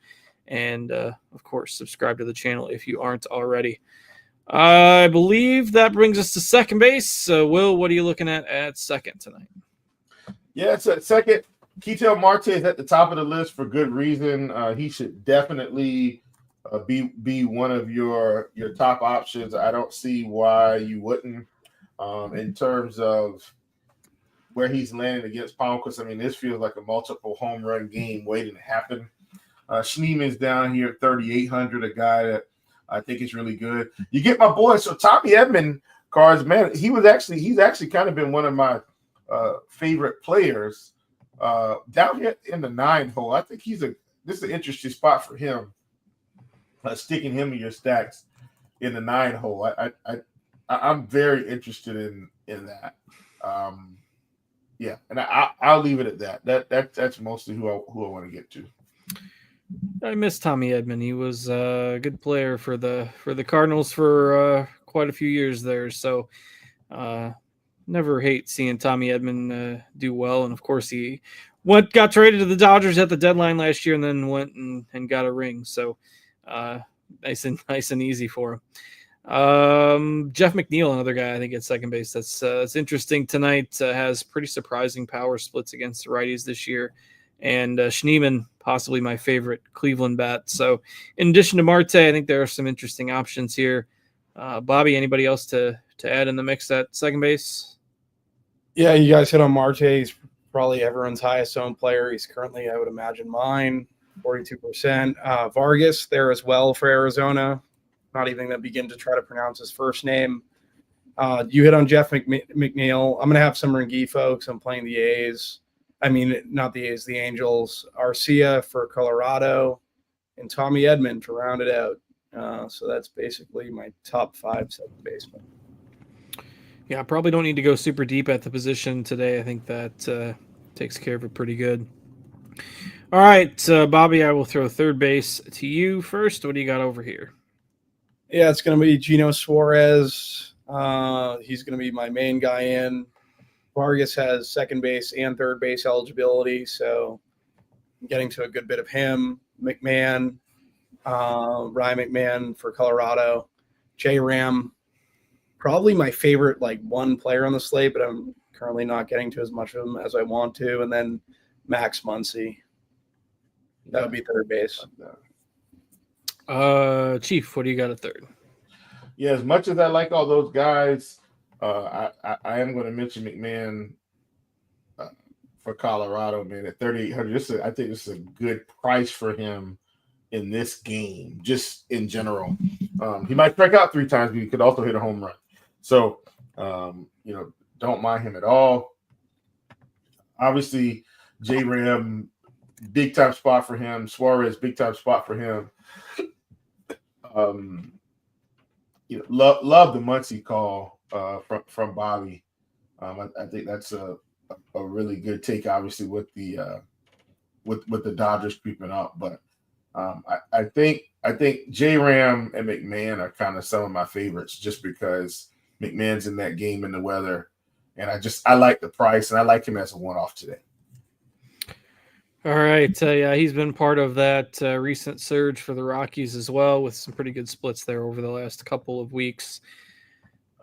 And, of course, subscribe to the channel if you aren't already. I believe that brings us to second base. Will, what are you looking at second tonight? Yeah, it's at second. Ketel Marte is at the top of the list for good reason. He should definitely be one of your top options. I don't see why you wouldn't in terms of where he's landing against Palmquist. I mean, this feels like a multiple home run game waiting to happen. Schneeman's down here at 3,800, a guy that I think is really good. You get my boy. So Tommy Edman cards, man, he's actually kind of been one of my favorite players down here in the 9 hole. I think this is an interesting spot for him. Sticking him in your stacks in the 9 hole. I'm very interested in that. And I'll leave it at that. That's mostly who I want to get to. I miss Tommy Edman. He was a good player for the Cardinals for quite a few years there. So never hate seeing Tommy Edman do well. And of course he got traded to the Dodgers at the deadline last year and then went and got a ring. So nice and easy for him. Jeff McNeil, another guy I think at second base that's interesting tonight. Has pretty surprising power splits against the righties this year. And Schneeman, possibly my favorite Cleveland bat. So in addition to Marte, I think there are some interesting options here. Bobby, anybody else to add in the mix at second base? Yeah, you guys hit on Marte. He's probably everyone's highest owned player. He's currently, I would imagine, mine, 42%. Vargas there as well for Arizona. Not even going to begin to try to pronounce his first name. You hit on Jeff McNeil. I'm going to have some Rengifo folks. I'm playing the A's. I mean, not the A's, the Angels. Arcia for Colorado, and Tommy Edman to round it out. So that's basically my top 5 second basemen. Yeah, I probably don't need to go super deep at the position today. I think that takes care of it pretty good. All right, Bobby, I will throw third base to you first. What do you got over here? Yeah, it's going to be Gino Suarez. He's going to be my main guy in. Vargas has second base and third base eligibility, so I'm getting to a good bit of him. McMahon, Ryan McMahon for Colorado, J-Ram, probably my favorite one player on the slate, but I'm currently not getting to as much of them as I want to, and then Max Muncy. That would be third base. Chief, what do you got at third? Yeah, as much as I like all those guys, I am going to mention McMahon for Colorado, man, at 3,800. I think this is a good price for him in this game, just in general. He might strike out 3 times, but he could also hit a home run. So, don't mind him at all. Obviously, J-Ram, big time spot for him. Suarez, big time spot for him. Love the Muncy call from Bobby. I think that's a really good take, obviously, with the Dodgers creeping up. But I think J-Ram and McMahon are kind of some of my favorites, just because McMahon's in that game in the weather, and I like the price, and I like him as a one-off today. All right. Yeah, he's been part of that recent surge for the Rockies as well, with some pretty good splits there over the last couple of weeks.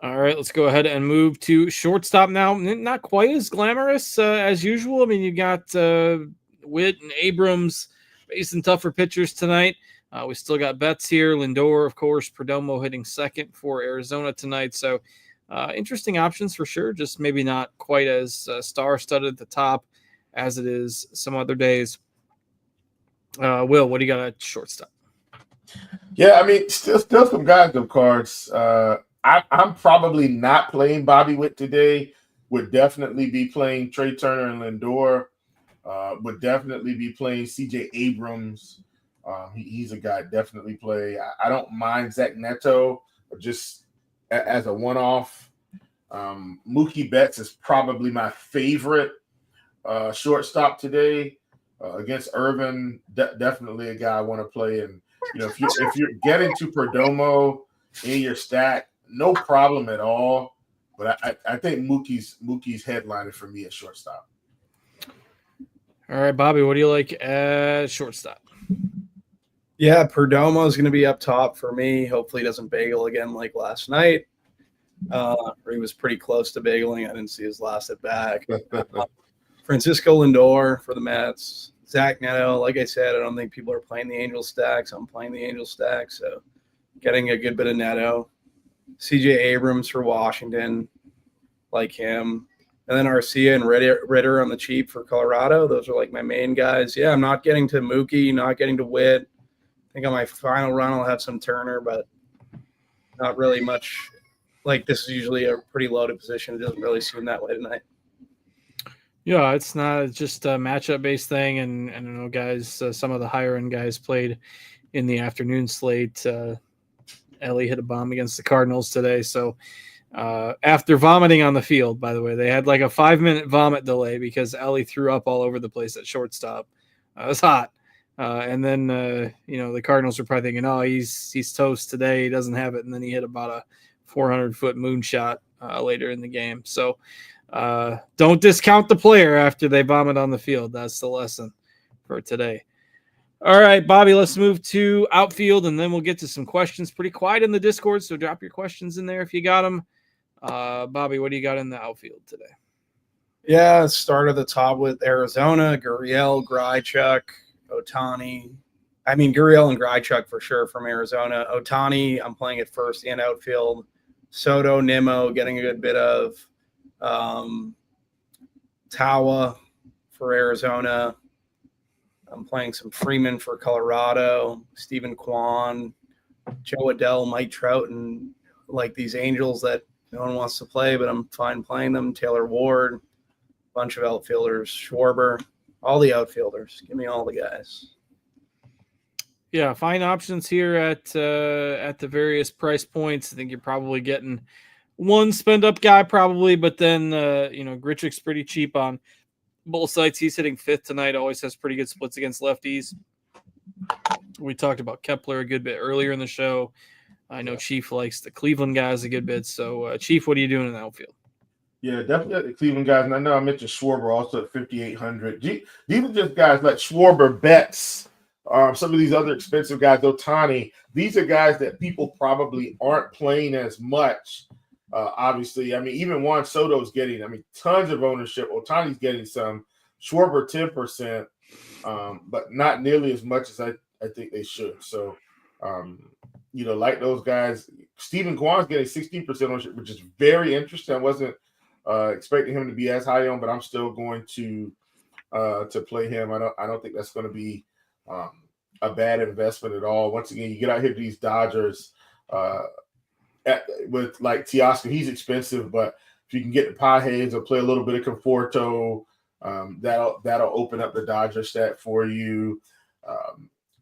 All right, let's go ahead and move to shortstop now. Not quite as glamorous as usual. I mean, you got Witt and Abrams facing tougher pitchers tonight. We still got Betts here, Lindor, of course, Perdomo hitting second for Arizona tonight. So interesting options for sure, just maybe not quite as star-studded at the top as it is some other days. Will, what do you got at shortstop? Yeah, I mean, still some guys of cards. I'm probably not playing Bobby Witt today. Would definitely be playing Trey Turner and Lindor. Would definitely be playing CJ Abrams. He's a guy I'd definitely play. I don't mind Zach Neto, just as a one-off. Mookie Betts is probably my favorite shortstop today against Irvin. Definitely a guy I want to play. And if you're getting to Perdomo in your stack, no problem at all. But I think Mookie's headliner for me at shortstop. All right, Bobby, what do you like at shortstop? Yeah, Perdomo is going to be up top for me. Hopefully he doesn't bagel again like last night. Or he was pretty close to bageling. I didn't see his last at bat. Francisco Lindor for the Mets. Zach Neto, like I said, I don't think people are playing the Angels stacks. I'm playing the Angels stack, so getting a good bit of Neto. CJ Abrams for Washington, like him. And then Arcia and Ritter on the cheap for Colorado. Those are like my main guys. Yeah, I'm not getting to Mookie, not getting to Witt. I think on my final run I'll have some Turner, but not really much. Like, this is usually a pretty loaded position. It doesn't really seem that way tonight. Yeah, it's not just a matchup-based thing, and I don't know, guys, some of the higher-end guys played in the afternoon slate. Ellie hit a bomb against the Cardinals today, so after vomiting on the field, by the way, they had like a 5-minute vomit delay because Ellie threw up all over the place at shortstop. It was hot. And then, the Cardinals were probably thinking, oh, he's toast today. He doesn't have it. And then he hit about a 400-foot moonshot later in the game. So don't discount the player after they vomit on the field. That's the lesson for today. All right, Bobby, let's move to outfield, and then we'll get to some questions. Pretty quiet in the Discord, so drop your questions in there if you got them. Bobby, what do you got in the outfield today? Yeah, start at the top with Arizona, Gurriel, Grichuk, Ohtani. I mean, Gurriel and Grichuk for sure from Arizona. Ohtani, I'm playing at first and outfield. Soto, Nimmo, getting a good bit of. Tawa for Arizona. I'm playing some Freeman for Colorado. Stephen Kwan, Joe Adell, Mike Trout, and like these Angels that no one wants to play, but I'm fine playing them. Taylor Ward, bunch of outfielders, Schwarber, all the outfielders. Give me all the guys. Yeah, fine options here at the various price points. I think you're probably getting one spend-up guy probably, but then, Grichuk's pretty cheap on both sides. He's hitting fifth tonight, always has pretty good splits against lefties. We talked about Kepler a good bit earlier in the show. I know Chief likes the Cleveland guys a good bit. So, Chief, what are you doing in the outfield? Yeah, definitely the Cleveland guys. And I know I mentioned Schwarber also at 5,800. These are just guys like Schwarber, Betts, some of these other expensive guys, Ohtani, these are guys that people probably aren't playing as much. Obviously, I mean, even Juan Soto's getting, tons of ownership. Ohtani's getting some. Schwarber 10%, but not nearly as much as I think they should. So, like those guys, Stephen Kwan's getting 16% ownership, which is very interesting. I wasn't expecting him to be as high on, but I'm still going to play him. I don't think that's going to be a bad investment at all. Once again, you get out here to these Dodgers with like Teoscar, he's expensive, but if you can get the Pages or play a little bit of Conforto, that'll open up the Dodger stat for you.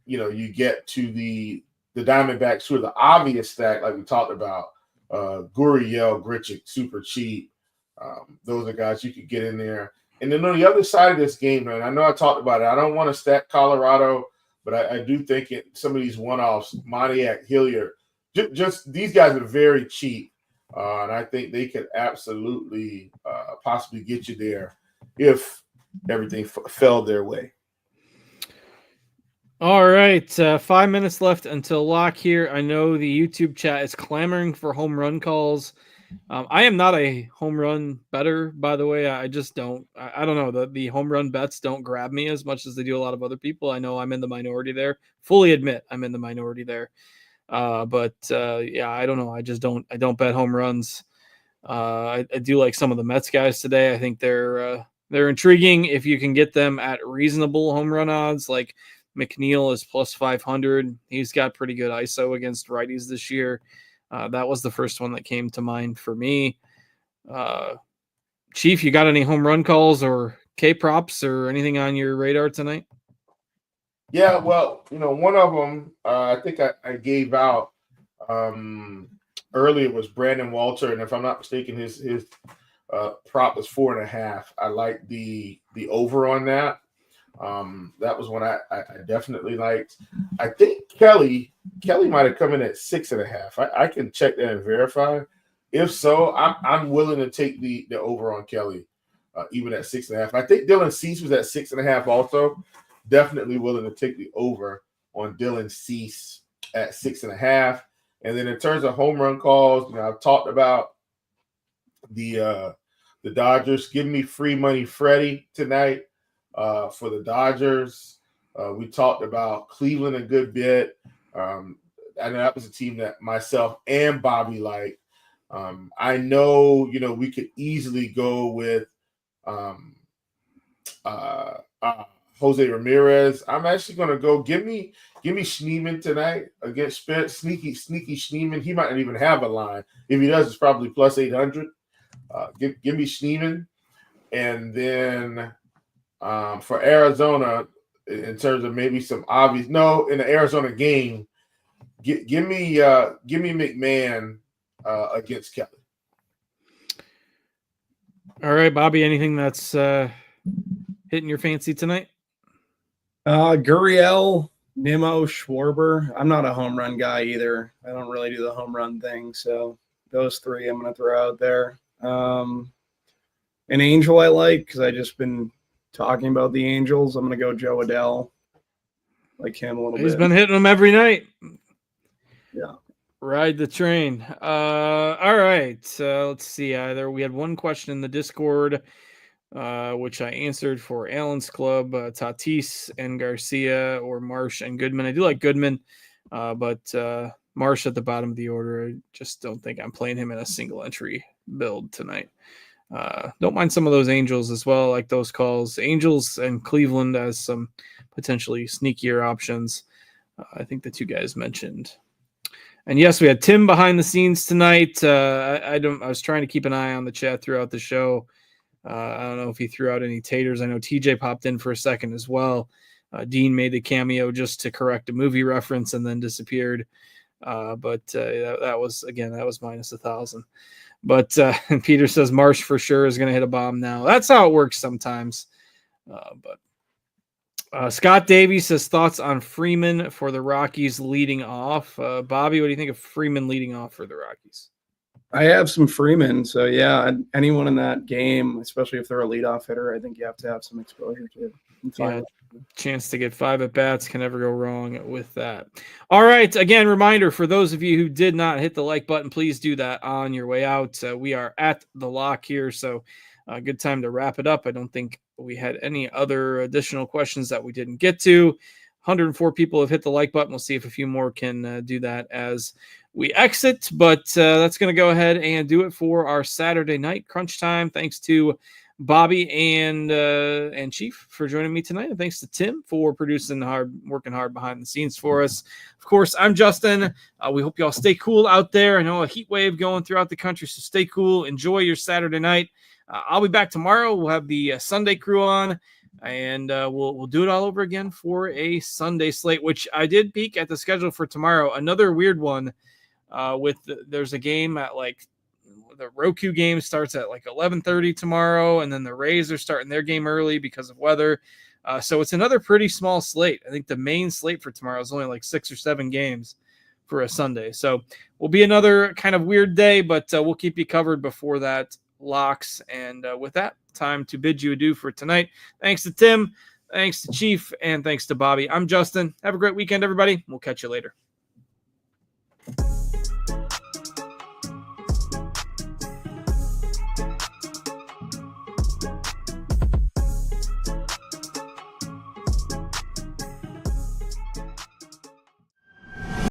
You get to the Diamondbacks, who are the obvious stack, like we talked about. Gurriel, Grichuk, super cheap. Those are guys you could get in there. And then on the other side of this game, man, I know I talked about it. I don't want to stack Colorado, but I do think some of these one-offs, Moniak, Hilliard, just these guys are very cheap. And I think they could absolutely possibly get you there if everything fell their way. All right, 5 minutes left until lock here. I know the YouTube chat is clamoring for home run calls. I am not a home run bettor, by the way. I just don't. I don't know. The home run bets don't grab me as much as they do a lot of other people. I know I'm in the minority there. Fully admit I'm in the minority there. But I don't know. I don't bet home runs. I do like some of the Mets guys today. I think they're intriguing if you can get them at reasonable home run odds. Like McNeil is plus 500. He's got pretty good ISO against righties this year. That was the first one that came to mind for me. Chief, you got any home run calls or K props or anything on your radar tonight? Yeah, well, one of them I think I gave out earlier was Brandon Walter, and if I'm not mistaken, his prop was 4.5. I like the over on that. That was one I definitely liked. I think Kelly might have come in at 6.5. I can check that and verify. If so, I'm willing to take the over on Kelly, even at 6.5. I think Dylan Cease was at 6.5 also. Definitely willing to take the over on Dylan Cease at 6.5. And then in terms of home run calls, I've talked about the Dodgers. Give me free money Freddie tonight for the Dodgers. We talked about Cleveland a good bit. I know that was a team that myself and Bobby liked. I know, we could easily go with Jose Ramirez. I'm actually going to go give me Schneeman tonight against Spence. Sneaky Schneeman. He might not even have a line. If he does, it's probably plus 800. Give me Schneeman. And then for Arizona, in terms of maybe some obvious, in the Arizona game, give me McMahon against Kelly. All right, Bobby, anything that's hitting your fancy tonight? Gurriel, Nimmo, Schwarber. I'm not a home run guy either. I don't really do the home run thing. So those three I'm going to throw out there. An Angel I like because I just been talking about the Angels. I'm going to go Joe Adele. Like him a little bit. He's been hitting them every night. Yeah. Ride the train. All right. Let's see. We had one question in the Discord, which I answered for Allen's club, Tatis and Garcia or Marsh and Goodman. I do like Goodman, but Marsh at the bottom of the order. I just don't think I'm playing him in a single entry build tonight. Don't mind some of those Angels as well. I like those calls. Angels and Cleveland as some potentially sneakier options. I think the two guys mentioned. And yes, we had Tim behind the scenes tonight. I was trying to keep an eye on the chat throughout the show. I don't know if he threw out any taters. I know TJ popped in for a second as well. Dean made the cameo just to correct a movie reference and then disappeared. But that was minus 1,000. But Peter says Marsh for sure is going to hit a bomb now. That's how it works sometimes. But Scott Davies says thoughts on Freeman for the Rockies leading off. Bobby, what do you think of Freeman leading off for the Rockies? I have some Freeman, so yeah, anyone in that game, especially if they're a leadoff hitter, I think you have to have some exposure to. Yeah, chance to get 5 at bats, can never go wrong with that. All right, again, reminder for those of you who did not hit the like button, please do that on your way out. We are at the lock here, so good time to wrap it up. I don't think we had any other additional questions that we didn't get to. 104 people have hit the like button. We'll see if a few more can do that as we exit, but that's going to go ahead and do it for our Saturday night crunch time. Thanks to Bobby and Chief for joining me tonight, and thanks to Tim for working hard behind the scenes for us. Of course, I'm Justin. We hope you all stay cool out there. I know a heat wave going throughout the country, so stay cool. Enjoy your Saturday night. I'll be back tomorrow. We'll have the Sunday crew on, and we'll do it all over again for a Sunday slate, which I did peek at the schedule for tomorrow. Another weird one. There's a game at the Roku game starts at 11:30 tomorrow, and then the Rays are starting their game early because of weather. So it's another pretty small slate. I think the main slate for tomorrow is only 6 or 7 games for a Sunday. So will be another kind of weird day, but we'll keep you covered before that locks. And with that, time to bid you adieu for tonight. Thanks to Tim, thanks to Chief, and thanks to Bobby. I'm Justin. Have a great weekend, everybody. We'll catch you later.